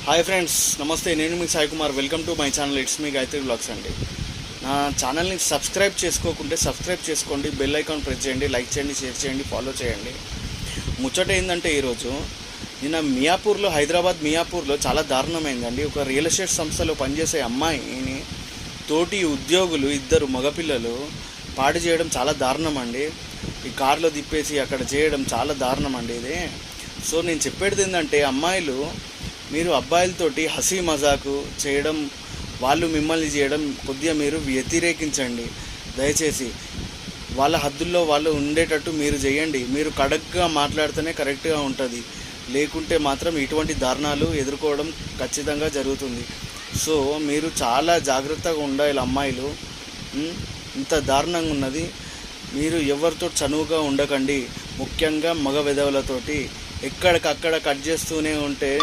Hi friends, నమస్తే. నేను మీ Sai Kumar. Welcome to my channel it's మీ గాయత్రి బ్లాగ్స్ అండి. నా ఛానల్ని సబ్స్క్రైబ్ చేసుకోకుంటే సబ్స్క్రైబ్ చేసుకోండి, బెల్ ఐకాన్ ప్రెస్ చేయండి, లైక్ చేయండి, షేర్ చేయండి, ఫాలో చేయండి. ముచ్చట ఏంటంటే ఈరోజు నిన్న మియాపూర్లో, హైదరాబాద్ మియాపూర్లో చాలా దారుణమైందండి. ఒక రియల్ ఎస్టేట్ సంస్థలో పనిచేసే అమ్మాయిని తోటి ఉద్యోగులు ఇద్దరు మగపిల్లలు పాడు చేయడం చాలా దారుణం అండి. ఈ కారులో తిప్పేసి అక్కడ చేయడం చాలా దారుణం అండి ఇది. సో నేను చెప్పేది ఏంటంటే, అమ్మాయిలు మీరు అబ్బాయిలతోటి హసీ మజాకు చేయడం, వాళ్ళు మిమ్మల్ని చేయడం కొద్దిగా మీరు వ్యతిరేకించండి దయచేసి. వాళ్ళ హద్దుల్లో వాళ్ళు ఉండేటట్టు మీరు చేయండి. మీరు కరెక్ట్గా మాట్లాడితేనే కరెక్ట్గా ఉంటుంది, లేకుంటే మాత్రం ఇటువంటి దారుణాలు ఎదుర్కోవడం ఖచ్చితంగా జరుగుతుంది. సో మీరు చాలా జాగ్రత్తగా ఉండాలి అమ్మాయిలు. ఇంత దారుణంగా ఉన్నది. మీరు ఎవరితో చనువుగా ఉండకండి, ముఖ్యంగా మగ వెధవలతోటి. ఎక్కడికక్కడ కట్ చేస్తూనే ఉంటే